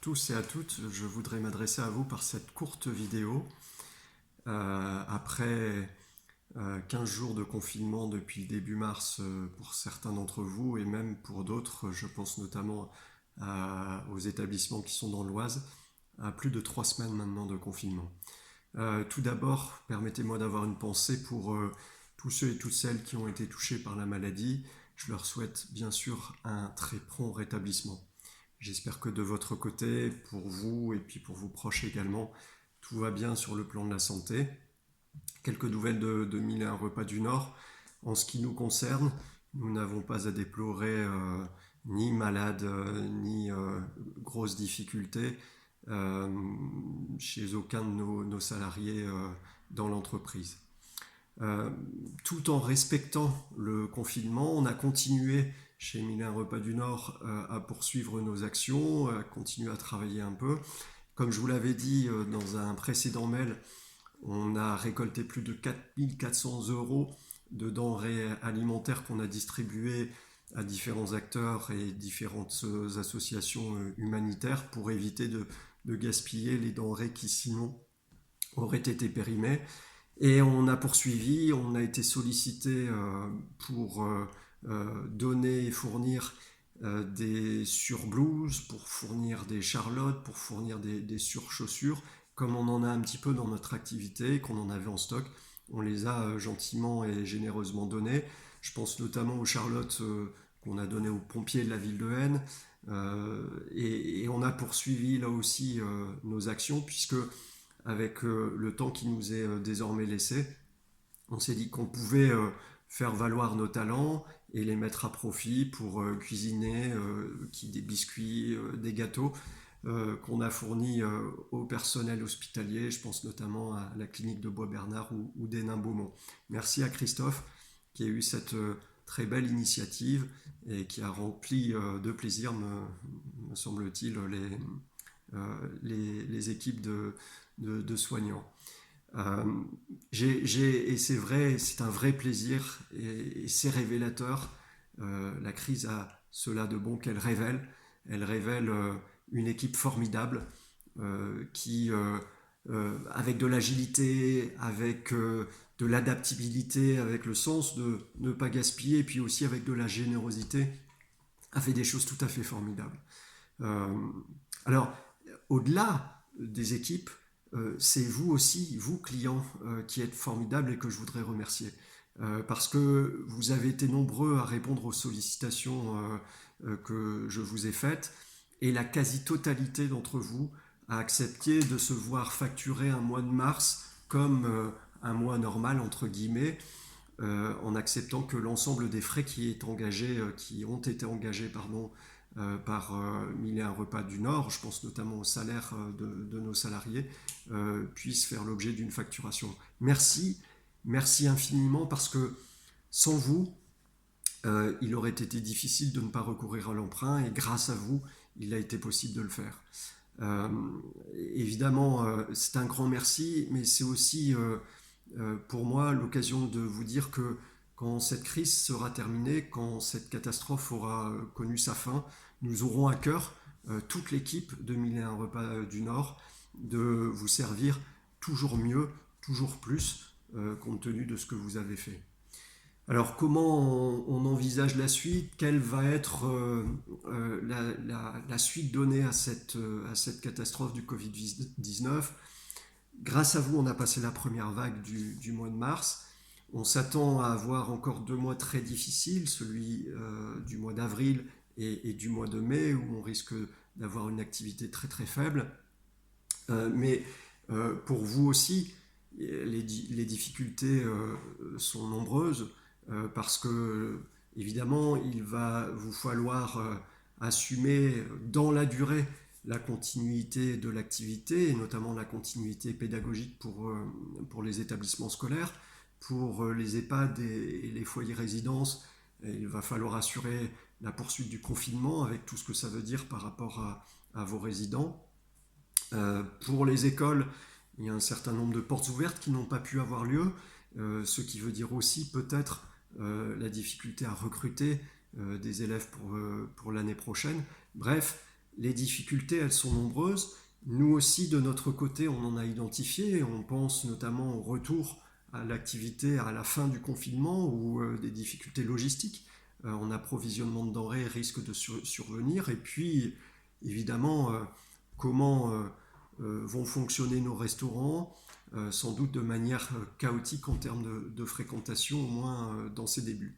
tous et à toutes, je voudrais m'adresser à vous par cette courte vidéo. Après 15 jours de confinement depuis le début mars pour certains d'entre vous et même pour d'autres, je pense notamment aux établissements qui sont dans l'Oise, à plus de 3 semaines maintenant de confinement. Tout d'abord, permettez-moi d'avoir une pensée pour tous ceux et toutes celles qui ont été touchés par la maladie. Je leur souhaite bien sûr un très prompt rétablissement. J'espère que de votre côté, pour vous et puis pour vos proches également, tout va bien sur le plan de la santé. Quelques nouvelles de Mille et un repas du Nord. En ce qui nous concerne, nous n'avons pas à déplorer ni malades, ni grosses difficultés chez aucun de nos salariés dans l'entreprise. Tout en respectant le confinement, on a continué chez Mille et un repas du Nord à poursuivre nos actions, à continuer à travailler un peu. Comme je vous l'avais dit dans un précédent mail, on a récolté plus de 4 400 € de denrées alimentaires qu'on a distribuées à différents acteurs et différentes associations humanitaires pour éviter de gaspiller les denrées qui sinon auraient été périmées. Et on a poursuivi, on a été sollicité pour donner et fournir des surblouses, pour fournir des charlottes, pour fournir des surchaussures. Comme on en a un petit peu dans notre activité, qu'on en avait en stock, on les a gentiment et généreusement données. Je pense notamment aux charlottes qu'on a données aux pompiers de la ville de Haine. Et on a poursuivi là aussi nos actions, puisque avec le temps qui nous est désormais laissé, on s'est dit qu'on pouvait faire valoir nos talents et les mettre à profit pour cuisiner des biscuits, des gâteaux qu'on a fournis au personnel hospitalier. Je pense notamment à la clinique de Bois-Bernard ou des Nains-Beaumont. Merci à Christophe qui a eu cette très belle initiative et qui a rempli de plaisir, me semble-t-il, les équipes de soignants. Et c'est vrai, c'est un vrai plaisir et c'est révélateur. La crise a cela de bon qu'elle révèle. Elle révèle une équipe formidable qui, avec de l'agilité, avec de l'adaptabilité, avec le sens de ne pas gaspiller, et puis aussi avec de la générosité, a fait des choses tout à fait formidables. Alors, au-delà des équipes, c'est vous aussi, vous clients, qui êtes formidables et que je voudrais remercier. Parce que vous avez été nombreux à répondre aux sollicitations que je vous ai faites, et la quasi-totalité d'entre vous a accepté de se voir facturer un mois de mars comme un mois normal, entre guillemets, en acceptant que l'ensemble des frais qui ont été engagés par Mille et un repas du Nord, je pense notamment au salaire de nos salariés, puissent faire l'objet d'une facturation. Merci infiniment, parce que sans vous, il aurait été difficile de ne pas recourir à l'emprunt, et grâce à vous, il a été possible de le faire. Évidemment, c'est un grand merci, mais c'est aussi pour moi l'occasion de vous dire que quand cette crise sera terminée, quand cette catastrophe aura connu sa fin, nous aurons à cœur, toute l'équipe de Mille et un repas du Nord, de vous servir toujours mieux, toujours plus, compte tenu de ce que vous avez fait. Alors comment on envisage la suite? Quelle va être la suite donnée à cette catastrophe du Covid-19? Grâce à vous, on a passé la première vague du mois de mars. On s'attend à avoir encore 2 mois très difficiles, celui du mois d'avril et du mois de mai, où on risque d'avoir une activité très très faible. Mais pour vous aussi, les difficultés sont nombreuses, parce que évidemment il va vous falloir assumer dans la durée la continuité de l'activité, et notamment la continuité pédagogique pour les établissements scolaires, pour les EHPAD et les foyers résidences. Et il va falloir assurer la poursuite du confinement avec tout ce que ça veut dire par rapport à vos résidents. Pour les écoles, il y a un certain nombre de portes ouvertes qui n'ont pas pu avoir lieu, ce qui veut dire aussi peut-être la difficulté à recruter des élèves pour l'année prochaine. Bref, les difficultés, elles sont nombreuses. Nous aussi, de notre côté, on en a identifié. On pense notamment au retour à l'activité à la fin du confinement ou des difficultés logistiques en approvisionnement de denrées risquent de survenir. Et puis, évidemment, comment vont fonctionner nos restaurants, sans doute de manière chaotique en termes de fréquentation, au moins dans ses débuts.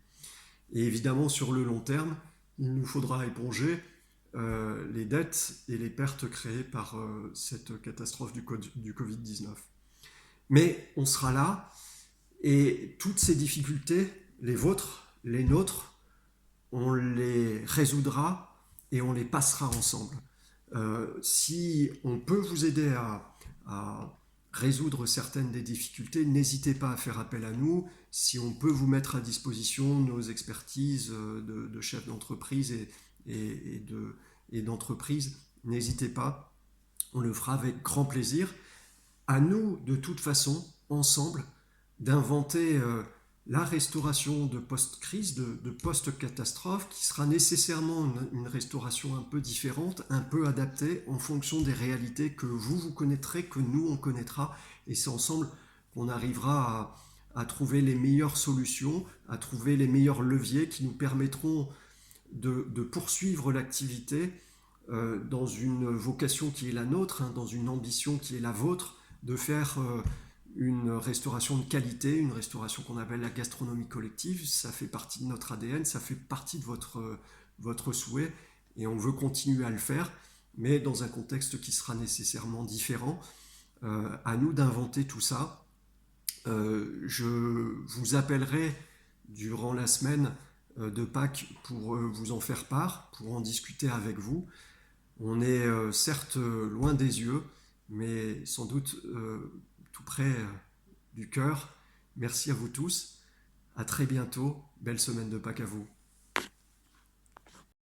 Et évidemment, sur le long terme, il nous faudra éponger les dettes et les pertes créées par cette catastrophe du Covid-19. Mais on sera là et toutes ces difficultés, les vôtres, les nôtres, on les résoudra et on les passera ensemble. Si on peut vous aider à résoudre certaines des difficultés, n'hésitez pas à faire appel à nous. Si on peut vous mettre à disposition nos expertises de chefs d'entreprise et d'entreprise, n'hésitez pas. On le fera avec grand plaisir. À nous, de toute façon, ensemble, d'inventer la restauration de post-crise, de post-catastrophe, qui sera nécessairement une restauration un peu différente, un peu adaptée en fonction des réalités que vous connaîtrez, que nous, on connaîtra. Et c'est ensemble qu'on arrivera à trouver les meilleures solutions, à trouver les meilleurs leviers qui nous permettront de poursuivre l'activité dans une vocation qui est la nôtre, dans une ambition qui est la vôtre, de faire une restauration de qualité, une restauration qu'on appelle la gastronomie collective. Ça fait partie de notre ADN, ça fait partie de votre souhait et on veut continuer à le faire, mais dans un contexte qui sera nécessairement différent. À nous d'inventer tout ça. Je vous appellerai durant la semaine de Pâques pour vous en faire part, pour en discuter avec vous. On est certes loin des yeux, mais sans doute tout près du cœur. Merci à vous tous. À très bientôt. Belle semaine de Pâques à vous.